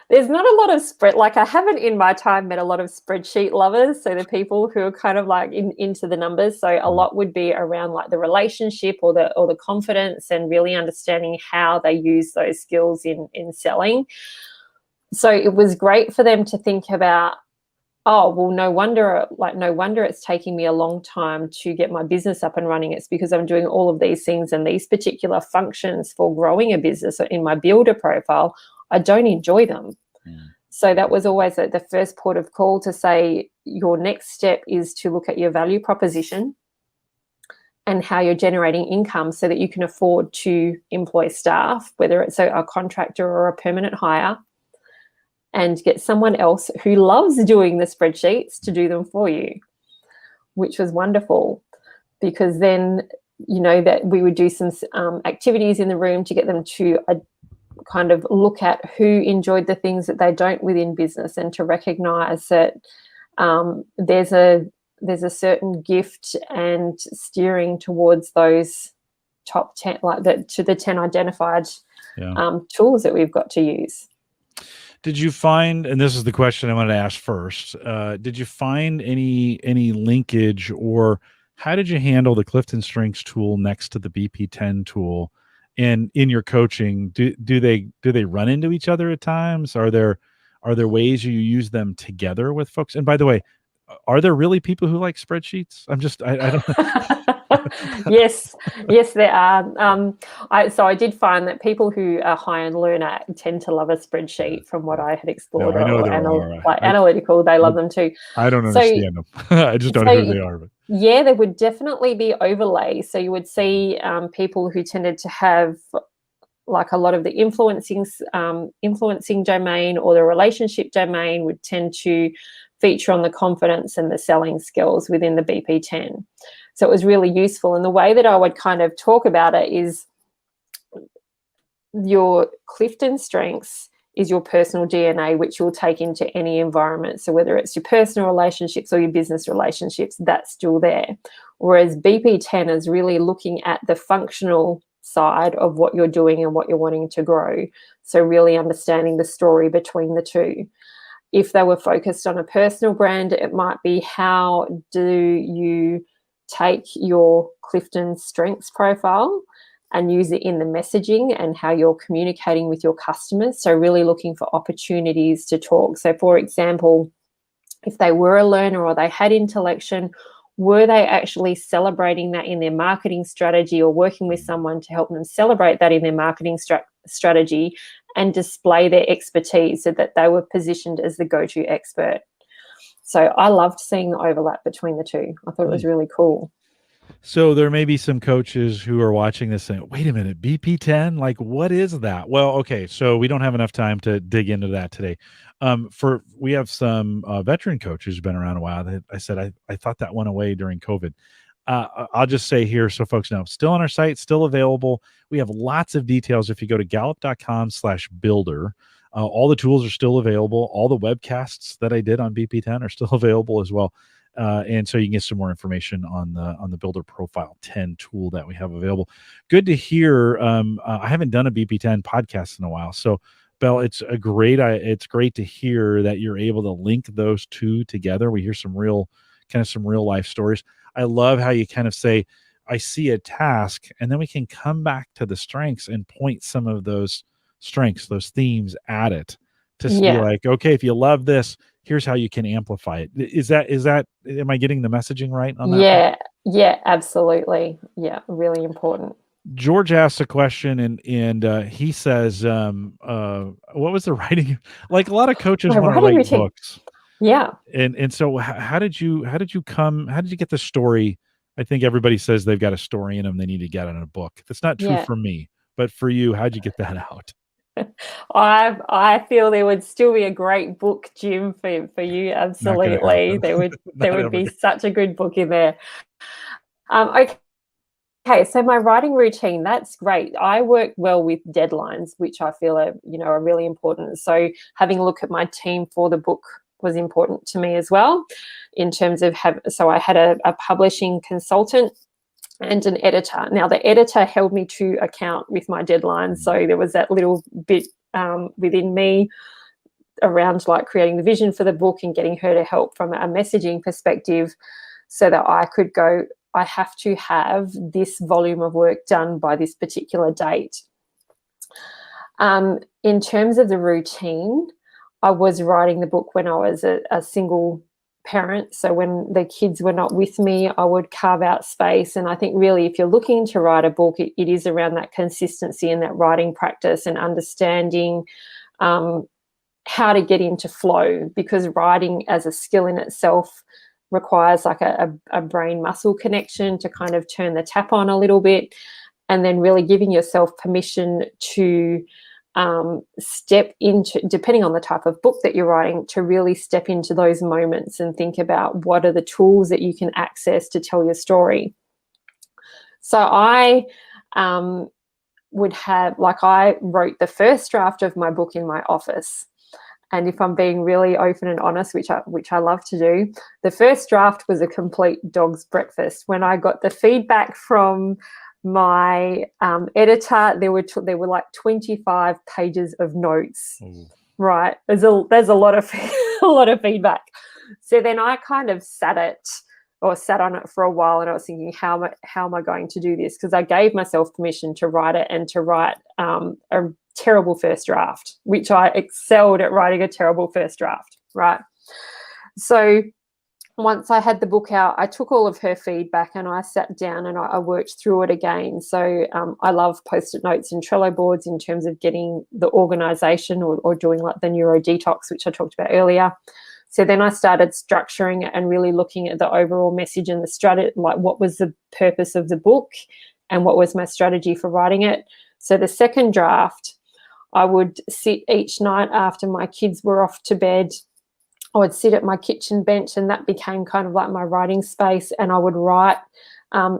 there's not a lot of like I haven't in my time met a lot of spreadsheet lovers. So the people who are kind of like into the numbers. So a Mhm. lot would be around like the relationship or the confidence and really understanding how they use those skills in selling. So it was great for them to think about, oh, well, no wonder it's taking me a long time to get my business up and running. It's because I'm doing all of these things and these particular functions for growing a business in my builder profile. I don't enjoy them. Mm. So that was always the first port of call to say your next step is to look at your value proposition and how you're generating income so that you can afford to employ staff, whether it's a contractor or a permanent hire, and get someone else who loves doing the spreadsheets to do them for you, which was wonderful because then, that we would do some activities in the room to get them to kind of look at who enjoyed the things that they don't within business and to recognize that there's a certain gift and steering towards those top 10, like that, to the 10 identified tools that we've got to use. Did you find, and this is the question I wanted to ask first, did you find any linkage, or how did you handle the CliftonStrengths tool next to the BP10 tool? And in your coaching, do they run into each other at times? Are there ways you use them together with folks? And by the way, are there really people who like spreadsheets? I don't Yes, there are. I did find that people who are high end learner tend to love a spreadsheet from what I had explored, No, I know or there are. analytical. They love them too. I don't So, understand them. I just don't know who they are. But yeah, there would definitely be overlay. So you would see people who tended to have like a lot of the influencing domain or the relationship domain would tend to feature on the confidence and the selling skills within the BP10. So it was really useful. And the way that I would kind of talk about it is your CliftonStrengths is your personal DNA, which you'll take into any environment. So whether it's your personal relationships or your business relationships, that's still there. Whereas BP10 is really looking at the functional side of what you're doing and what you're wanting to grow. So really understanding the story between the two. If they were focused on a personal brand, it might be how do you take your CliftonStrengths profile and use it in the messaging and how you're communicating with your customers. So really looking for opportunities to talk. So for example, if they were a learner or they had intellection, were they actually celebrating that in their marketing strategy or working with someone to help them celebrate that in their marketing strategy and display their expertise so that they were positioned as the go-to expert? So I loved seeing the overlap between the two. I thought it was really cool. So there may be some coaches who are watching this saying, wait a minute, BP10, like what is that? Well, okay, so we don't have enough time to dig into that today. We have some veteran coaches who've been around a while that I said, I thought that went away during COVID. I'll just say here so folks know, still on our site, still available. We have lots of details. If you go to gallup.com/builder, all the tools are still available. All the webcasts that I did on BP10 are still available as well. And so you can get some more information on the Builder Profile 10 tool that we have available. Good to hear. I haven't done a BP10 podcast in a while, so Belle, it's great to hear that you're able to link those two together. We hear some real life stories. I love how you kind of say, I see a task, and then we can come back to the strengths and point some of those strengths, those themes at it to be like, okay, if you love this, here's how you can amplify it. Is that, am I getting the messaging right on that? Yeah, absolutely. Yeah, really important. George asks a question and he says, what was the writing? Like a lot of coaches My want to writing write routine. books. Yeah. And so how did you get the story? I think everybody says they've got a story in them they need to get in a book. That's not true Yeah. for me, but for you, how'd you get that out? I feel there would still be a great book, Jim, for you. Not gonna Absolutely. happen. There Not would ever. be such a good book in there. Okay, so my writing routine, that's great. I work well with deadlines, which I feel are really important. So having a look at my team for the book was important to me as well, in terms of so I had a publishing consultant and an editor. Now, the editor held me to account with my deadlines, so there was that little bit within me around like creating the vision for the book and getting her to help from a messaging perspective, so that I could go, I have to have this volume of work done by this particular date. In terms of the routine, I was writing the book when I was a single parent. So when the kids were not with me, I would carve out space. And I think really, if you're looking to write a book, it is around that consistency and that writing practice and understanding how to get into flow, because writing as a skill in itself requires like a brain muscle connection to kind of turn the tap on a little bit, and then really giving yourself permission to step into, depending on the type of book that you're writing, to really step into those moments and think about what are the tools that you can access to tell your story. So I would have, like, I wrote the first draft of my book in my office. And if I'm being really open and honest, which I love to do, the first draft was a complete dog's breakfast. When I got the feedback from my editor, there were like 25 pages of notes. Ooh. Right? There's a lot of a lot of feedback. So then I kind of sat on it for a while, and I was thinking, how am I going to do this? Because I gave myself permission to write it, and to write a terrible first draft, which I excelled at writing a terrible first draft, right? So once I had the book out, I took all of her feedback and I sat down and I worked through it again. So I love Post-it notes and Trello boards in terms of getting the organization, or doing like the neuro detox, which I talked about earlier. So then I started structuring it and really looking at the overall message and the strategy, like what was the purpose of the book and what was my strategy for writing it. So the second draft, I would sit each night after my kids were off to bed. I would sit at my kitchen bench, and that became kind of like my writing space, and I would write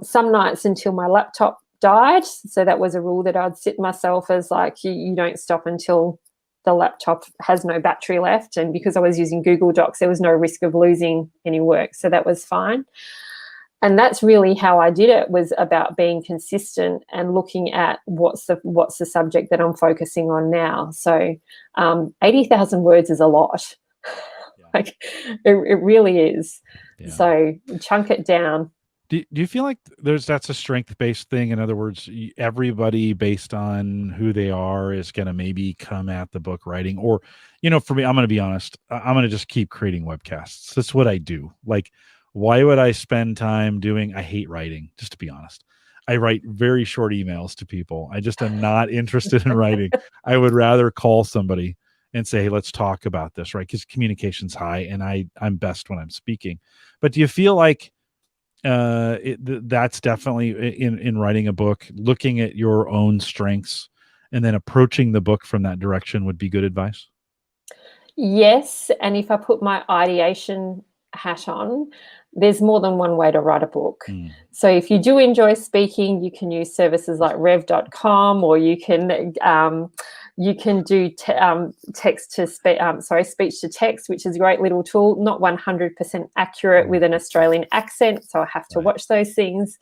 some nights until my laptop died. So that was a rule that I'd sit myself as, like, you don't stop until the laptop has no battery left. And because I was using Google Docs, there was no risk of losing any work, so that was fine. And that's really how I did it, was about being consistent and looking at what's the subject that I'm focusing on now. So 80,000 words is a lot. Yeah. Like it really is. Yeah. So chunk it down. Do you feel like that's a strength-based thing? In other words, everybody based on who they are is going to maybe come at the book writing? Or, for me, I'm going to be honest, I'm going to just keep creating webcasts. That's what I do. Like, why would I spend time I hate writing, just to be honest. I write very short emails to people. I just am not interested in writing. I would rather call somebody and say, hey, let's talk about this, right? Because communication's high, and I'm best when I'm speaking. But do you feel like that's definitely in writing a book, looking at your own strengths and then approaching the book from that direction would be good advice? Yes. And if I put my ideation hat on, there's more than one way to write a book. So if you do enjoy speaking, you can use services like rev.com, or you can do speech to text, which is a great little tool. Not 100% accurate with an Australian accent, so I have to watch those things.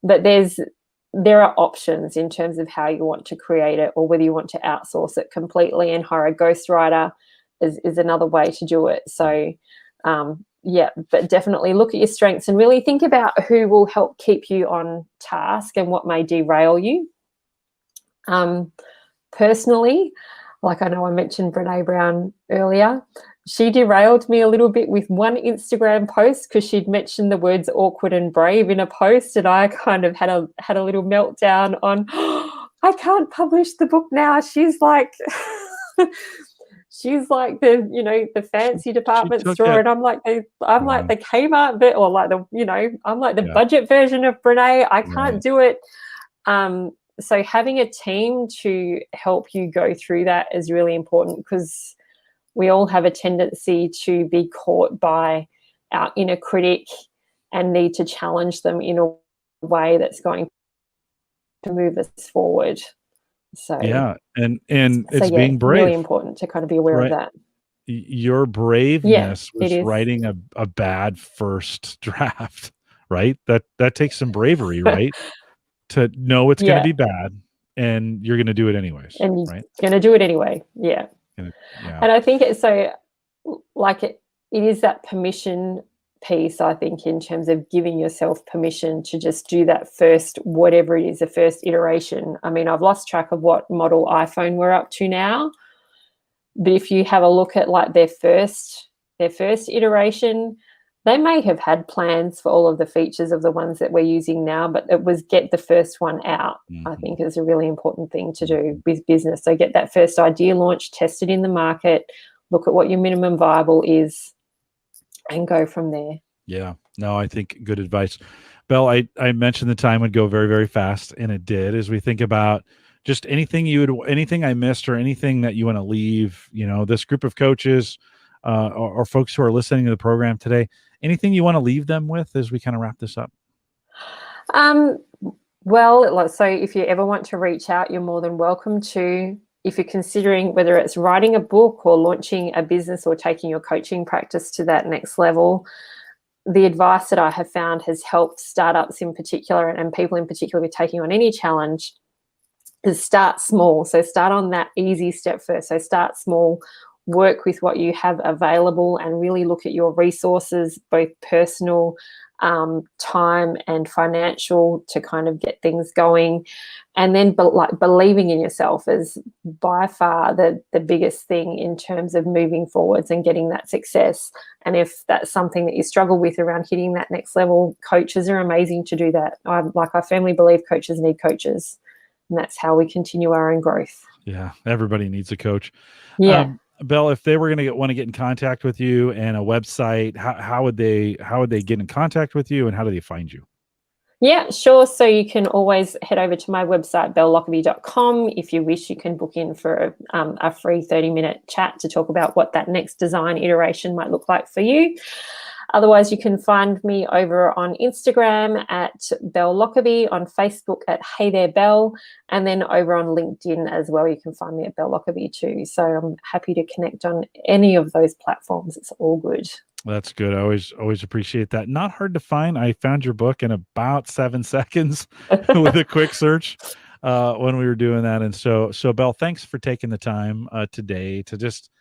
But there are options in terms of how you want to create it, or whether you want to outsource it completely and hire a ghostwriter is another way to do it. So but definitely look at your strengths and really think about who will help keep you on task and what may derail you. Personally, like, I know I mentioned Brené Brown earlier, she derailed me a little bit with one Instagram post because she'd mentioned the words awkward and brave in a post, and I kind of had a little meltdown on, I can't publish the book now. She's like she's like the fancy department store, and I'm like the Kmart bit, or like I'm like the budget version of Brené. I can't do it. So having a team to help you go through that is really important, because we all have a tendency to be caught by our inner critic and need to challenge them in a way that's going to move us forward. So and it's being brave. Really important to kind of be aware of that. your Yeah, braveness it was is. writing a bad first draft, right? That takes some bravery, right? To know it's going to Yeah, be bad and you're going to do it anyways, and you're right? going to do it anyway. Yeah. Yeah. And I think it's so, like, it is that permission piece, I think, in terms of giving yourself permission to just do that first, whatever it is, the first iteration. I mean, I've lost track of what model iPhone we're up to now, but if you have a look at like their first iteration, they may have had plans for all of the features of the ones that we're using now, but it was get the first one out. I Mhm. think is a really important thing to do with business. So get that first idea launched, test it in the market, look at what your minimum viable is, and go from there. Yeah. No, I think good advice. Belle, I mentioned the time would go very, very fast, and it did. As we think about just anything I missed or anything that you want to leave, this group of coaches or folks who are listening to the program today, anything you want to leave them with as we kind of wrap this up? Um, well, so if you ever want to reach out, you're more than welcome to. If you're considering whether it's writing a book or launching a business or taking your coaching practice to that next level, the advice that I have found has helped startups in particular and people in particular with taking on any challenge is start small. So start on that easy step first. So start small, work with what you have available, and really look at your resources, both personal, time and financial, to kind of get things going. And then believing in yourself is by far the biggest thing in terms of moving forwards and getting that success. And if that's something that you struggle with around hitting that next level, coaches are amazing to do that. I firmly believe coaches need coaches, and that's how we continue our own growth. Yeah, everybody needs a coach. Yeah. Belle, if they were going to want to get in contact with you and a website, how would they get in contact with you, and how do they find you? Yeah, sure. So you can always head over to my website, bellelockerby.com. If you wish, you can book in for a free 30-minute chat to talk about what that next design iteration might look like for you. Otherwise, you can find me over on Instagram at Belle Lockerby, on Facebook at Hey There Belle, and then over on LinkedIn as well. You can find me at Belle Lockerby too. So I'm happy to connect on any of those platforms. It's all good. That's good. I always appreciate that. Not hard to find. I found your book in about 7 seconds with a quick search when we were doing that. And so Belle, thanks for taking the time today to just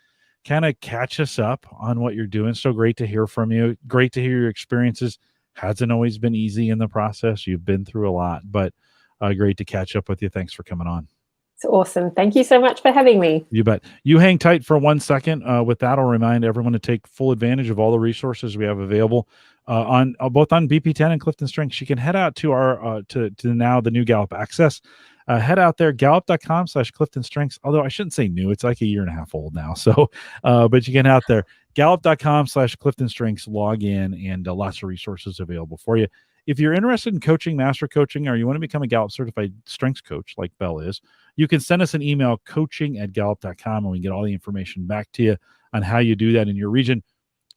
kind of catch us up on what you're doing. So great to hear from you. Great to hear your experiences. Hasn't always been easy in the process. You've been through a lot, but great to catch up with you. Thanks for coming on. It's awesome. Thank you so much for having me. You bet. You hang tight for 1 second. With that, I'll remind everyone to take full advantage of all the resources we have available on both on BP10 and CliftonStrengths. You can head out to our to now the new Gallup Access. Head out there, gallup.com/CliftonStrengths. Although I shouldn't say new, it's like a year and a half old now. So, but you can out there, gallup.com/CliftonStrengths. Log in, and lots of resources available for you. If you're interested in coaching, master coaching, or you want to become a Gallup-certified strengths coach like Belle is, you can send us an email, coaching@gallup.com, and we can get all the information back to you on how you do that in your region.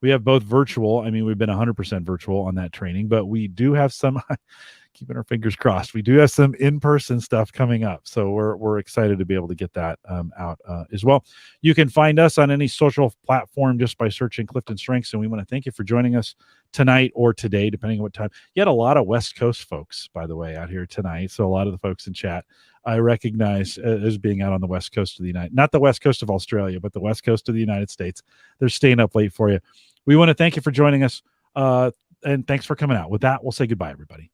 We have both virtual. I mean, we've been 100% virtual on that training, but we do have some keeping our fingers crossed. We do have some in-person stuff coming up. So we're excited to be able to get that out as well. You can find us on any social platform just by searching Clifton Strengths. And we want to thank you for joining us tonight or today, depending on what time. You had a lot of West Coast folks, by the way, out here tonight. So a lot of the folks in chat I recognize as being out on the West Coast of the not the West Coast of Australia, but the West Coast of the United States. They're staying up late for you. We want to thank you for joining us. And thanks for coming out. With that, we'll say goodbye, everybody.